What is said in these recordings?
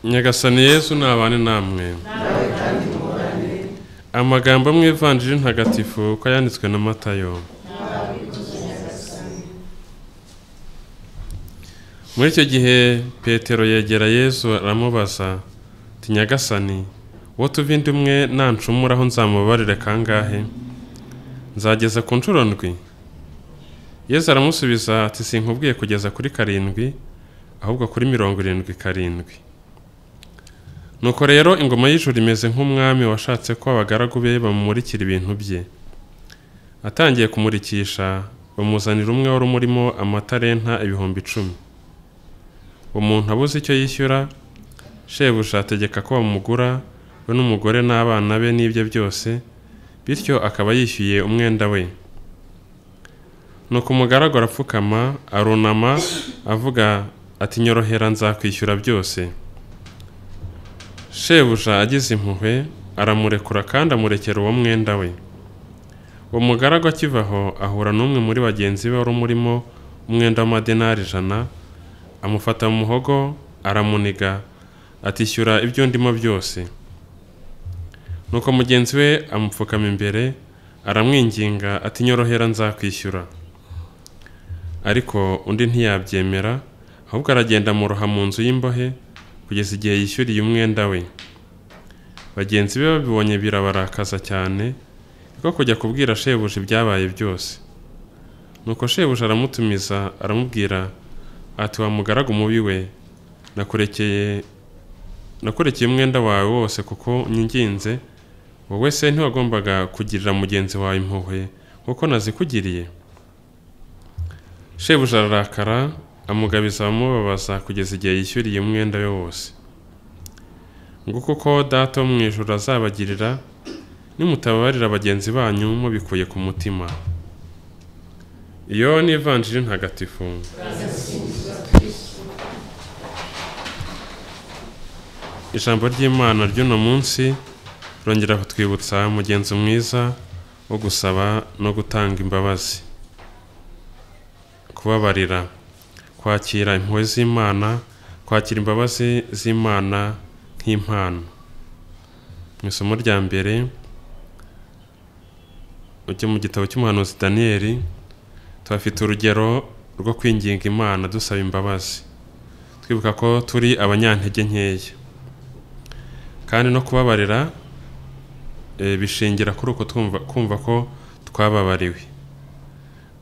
Nyagasani Yesu nabane namwe. Amagambo mu Ivanjiri ntagatifu ko yanditswe na Matayo. Muri icyo gihe Petero yegera Yesu aramubaza ati Nyagasani, wo tuva indi umwe nancumuraho nzamubarire kangahe? Nzageza ku nshuro ndwi? Yesu aramusubiza ati sinkubwiye kugeza kuri 7, ahubwo kuri 77. Nuko rero ingoma y'ijuru imeze nk'umwami washatse ko abagaragu be bamumurikira ibintu bye. Atangiye kumurikisha, bamuzanira umwe wari umurimo amatalenta 10,000. Umuntu abuze icyo yishyura, shebuja ategeka ko bamugura we n'umugore n'abana be n'ibye byose, bityo akaba yishyuye umwenda we. Nuko umugaragu arapfukama, arunama, avuga ati nyorohera nzakwishyura byose. Shebuja agize impuhwe, aramurekura kandi amurekera uwo mwenda we. Uwo mugaragu akivaho ahura n'umwe muri bagenzi be wari umurimo umwenda w'amadenari 100, amufata mu muhogo, aramuniga, atishyura ibyo ndimo byose. Nuko mugenzi we amupfukama imbere, aramwinginga ati nyorohera nzakwishyura. Ariko undi ntiyabyemera, ahubwo aragenda muroha mu nzu y'imbohe kugeza igihe yishyuriye umwenda we. Bagenzi be babibonye birabarakaza cyane, niko kujya kubwira shebuja ibyabaye byose. Nuko shebuja aramutumiza, aramubwira ati wa mugaragu mubi we, nakurekeye umwenda wawe wose kuko nyinginze, wowe se ntiwagombaga kugirira mugenzi wawe impuhwe kuko nazikugiriye? Shebuja ararakara, amugabiza amubabaza kugeza igihe yishyuriye umwenda we wose. Nguko ko Data wo mu ijuru azabagirira nimutababarira bagenzi banyu mubikuye ku mutima. Iyo ni Ivanjiri ntagatifu. Ijambo ry'Imana ry'uno munsi rongera kutwibutsa umugenzo mwiza wo gusaba no gutanga imbabazi. Kubabarira, kwakira impuhwe z'Imana, kwakira imbabazi z'Imana nk'impano. Mu isomo rya mbere ujye mu gitabo cy'umuhanuzi Daniyeli, tuhafite urugero rwo kwinginga Imana dusaba imbabazi, twibuka ko turi abanyantege nkeya. Kandi no kubabarira bishingira kuri uko kumva ko twababariwe.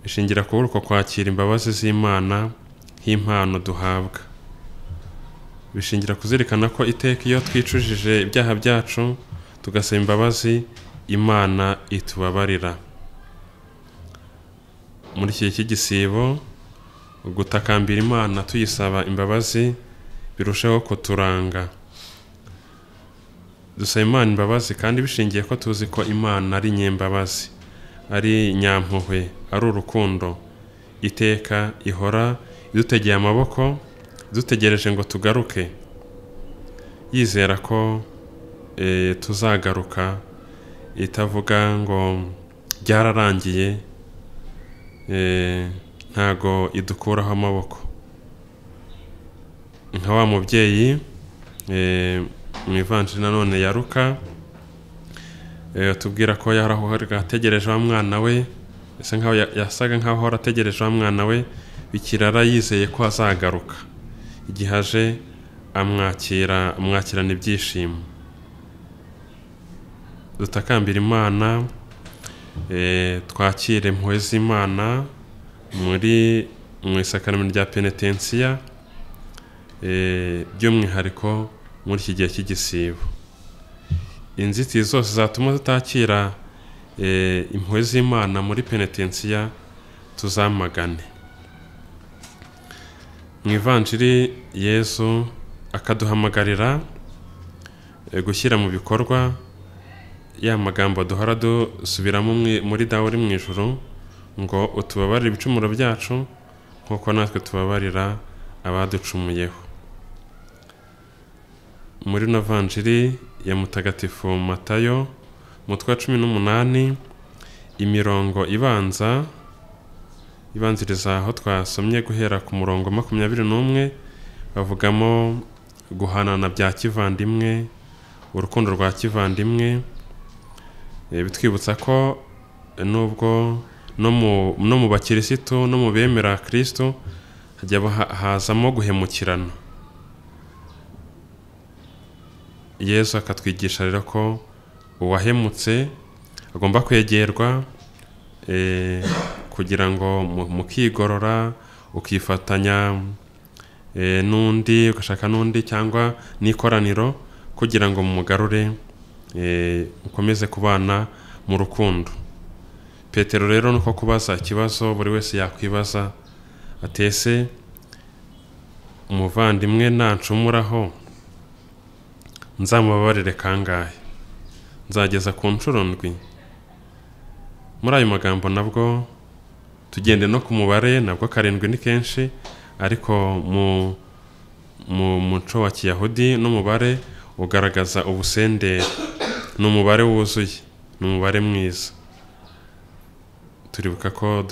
Bishingira kuri uko kwakira imbabazi z'Imana nk'impano duhabwa. Bishingira kuzirikana ko iteka iyo twicujije ibyaha byacu tugasaba imbabazi, Imana itubabarira. Muri iki cy'igisibo, gutakambira Imana tuyisaba imbabazi birushaho kuturanga. Dusaba Imana imbabazi kandi bishingiye ko tuzi ko Imana ari nyembabazi, ari nyampuhwe, ari urukundo. Iteka ihora idutegeye amaboko, dutegereje ngo tugaruke, yizera ko tuzagaruka, itavuga ngo byararangiye, ntago idukuraho amaboko. Nka wa mubyeyi mu Ivanjiri nanone ya Luka, tubwira ko yarahoraga ategereje wa mwana we, yasaga nkaho ahora ategereje wa mwana we, bikirara yizeye ko azagaruka. Igihe aje amwakirana ibyishimo. Dutakambira Imana, twakire impuhwe z'Imana mu isakaramentu rya penetensiya, by'umwihariko muri iki gihe cy'igisibo. Inzitizi zose zatuma tutakira impuhwe z'Imana muri penetensiya tuzamagane. Mu Ivanjiri Yesu akaduhamagarira gushyira mu bikorwa ya magambo duhora dusubiramo muri Dawe uri mu ijuru, ngo utubabarire ibicumuro byacu nk'uko natwe tubabarira abaducumuyeho. Muri Ivanjiri ya Mutagatifu Matayo, umutwe wa 18, imirongo ibanziriza aho twasomye guhera ku murongo 21, bavugamo guhanana bya kivandimwe, urukundo rwa kivandimwe, bitwibutsa ko nubwo no mu bakirisitu no mu bemera Kristo hajya hazamo guhemukirana. Yesu akatwigisha rero ko uwahemutse agomba kwegerwa kugira ngo mukigorora, ukifatanya n'undi, ugashaka n'undi cyangwa n'ikoraniro kugira ngo mumugarure, ukomeze kubana mu rukundo. Petero rero nuko kubaza ikibazo buri wese yakwibaza, atese umuvandimwe nancumuraho nzamubabarire kangahe? Nzageza ku nshuro ndwi? Muri ayo magambo nabwo tugende no ku mubare, nabwo 7 ni kenshi, ariko mu muco wa Kiyahudi n'umubare ugaragaza ubusendere, n'umubare wuzuye, n'umubare mwiza. Turibuka ko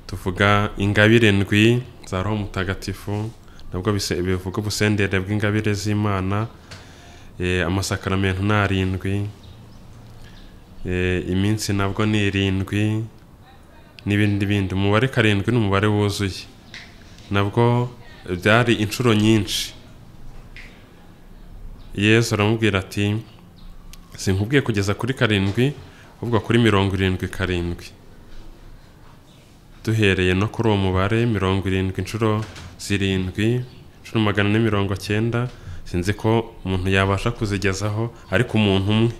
tuvuga ingabire ndwi za Roho Mutagatifu, nabwo bivuga ubusendere bw'ingabire z'Imana, amasakaramentu ni 7, iminsi nabwo ni 7, n'ibindi. Umubare 7 ni umubare wuzuye, nabwo byari inshuro nyinshi. Yesu aramubwira ati sinkubwiye kugeza kuri 7, ahubwo kuri 77. Duhereye no kuri uwo mubare 70 inshuro 7, inshuro 490, sinzi ko umuntu yabasha kuzigezaho, ariko umuntu umwe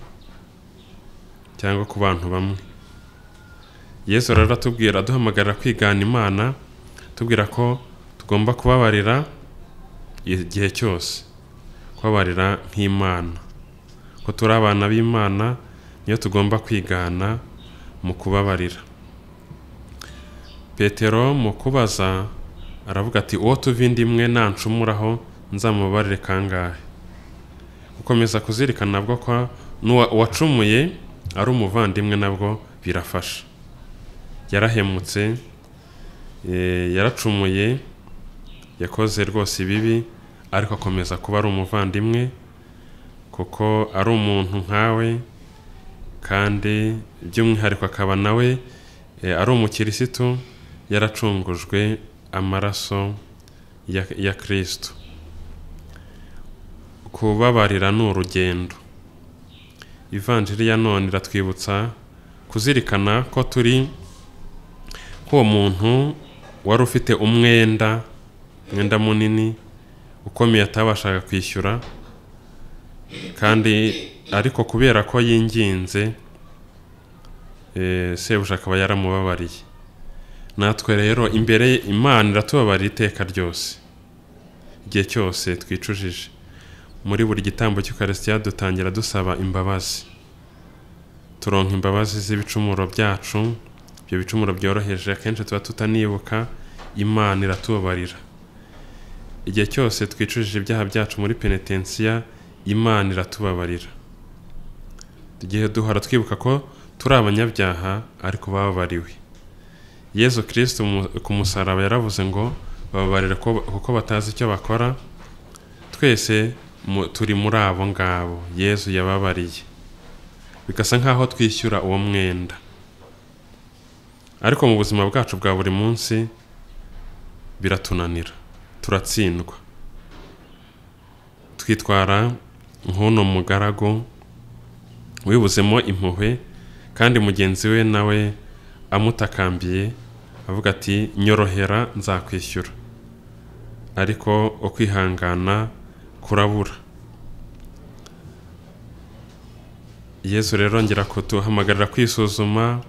cyangwa ku bantu bamwe. Yesu rero atubwira, duhamagarira kwigana Imana, tubwira ko tugomba kubabarira igihe cyose, kubabarira nk'Imana, ko turi abana b'Imana, niyo tugomba kwigana mu kubabarira. Petero mu kubaza aravuga ati uwo tuvindimwe nancumuraho nzamubabarire kangahe? Gukomeza kuzirikana nabwo ko uwacumuye ari umuvandimwe nabwo birafasha. Yarahemutse, yaracumuye, yakoze rwose ibibi, ariko akomeza kuba ari umuvandimwe kuko ari umuntu nkawe, kandi by'umwihariko akaba nawe ari umukirisitu, yaracungujwe amaraso ya Kristo. Kubabarira ni urugendo. Ivanjiri ya none iratwibutsa kuzirikana ko turi nk'uwo muntu wari ufite umwenda munini ukomeye atabashaga kwishyura, kandi ariko kubera ko yinginze, sebuja akaba yaramubabariye. Natwe rero imbere Imana iratubabarira iteka ryose, igihe cyose twicujije. Muri buri gitambo cy'Ukaristiya dutangira dusaba imbabazi, turonka imbabazi z'ibicumuro byacu, ibyo bicumuro byoroheje akenshi tuba tutanibuka, Imana iratubabarira. Igihe cyose twicujije ibyaha byacu muri penitensiya, Imana iratubabarira. Igihe duhora twibuka ko turi abanyabyaha ariko bababariwe. Yesu Kristo ku musaraba yaravuze ngo bababarire kuko batazi icyo bakora. Twese turi muri abo ngabo Yesu yababariye, bigasa nkaho twishyura uwo mwenda. Ariko mu buzima bwacu bwa buri munsi biratunanira, turatsindwa, twitwara nk'uno mugaragu wibuzemo impuhwe, kandi mugenzi we nawe amutakambiye avuga ati nyorohera nzakwishyura, ariko ukwihangana kurabura. Yesu rero ngira ko tuhamagarira kwisuzuma,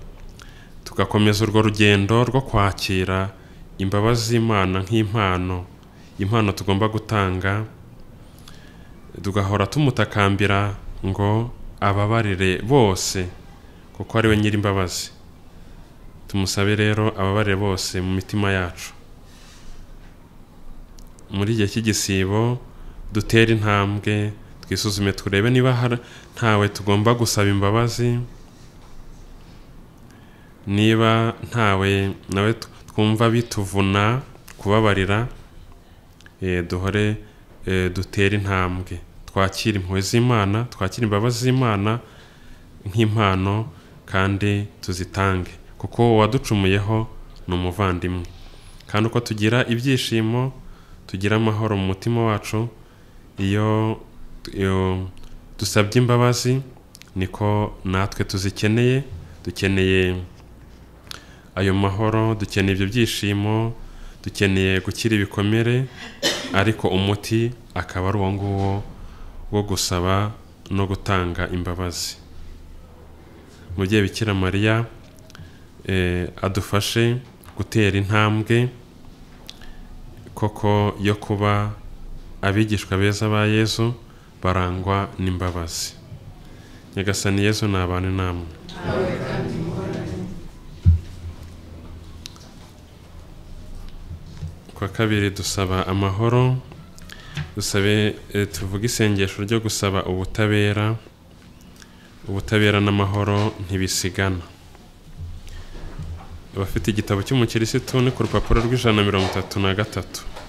tugakomeza urwo rugendo rwo kwakira imbabazi z'Imana nk'impano, impano tugomba gutanga, tugahora tumutakambira ngo ababarire bose kuko ari we nyiri imbabazi. Tumusabe rero ababarire bose mu mitima yacu. Muri igihe cy'igisibo dutere intambwe, twisuzume turebe niba ntawe tugomba gusaba imbabazi, niba ntawe nawe twumva bituvuna kubabarira, duhore dutera intambwe, twakira impuhwe z'Imana, twakira imbabazi z'Imana nk'impano kandi tuzitange, kuko uwaducumuyeho ni umuvandimwe. Kandi uko tugira ibyishimo, tugira amahoro mu mutima wacu iyo dusabye imbabazi, niko natwe tuzikeneye. Dukeneye ayo mahoro, dukeneye ibyo byishimo, dukeneye gukira ibikomere, ariko umuti akaba ari uwo nguwo wo gusaba no gutanga imbabazi. Umubyeyi Bikira Mariya adufashe gutera intambwe koko yo kuba abigishwa beza ba Yesu barangwa n'imbabazi. Nyagasani Yesu nabane namwe. Kwa kabiri dusaba amahoro, dusabe tuvuga isengesho ryo gusaba ubutabera. Ubutabera n'amahoro ntibisigana. Abafite igitabo cy'umukirisitu ni ku rupapuro rw'133.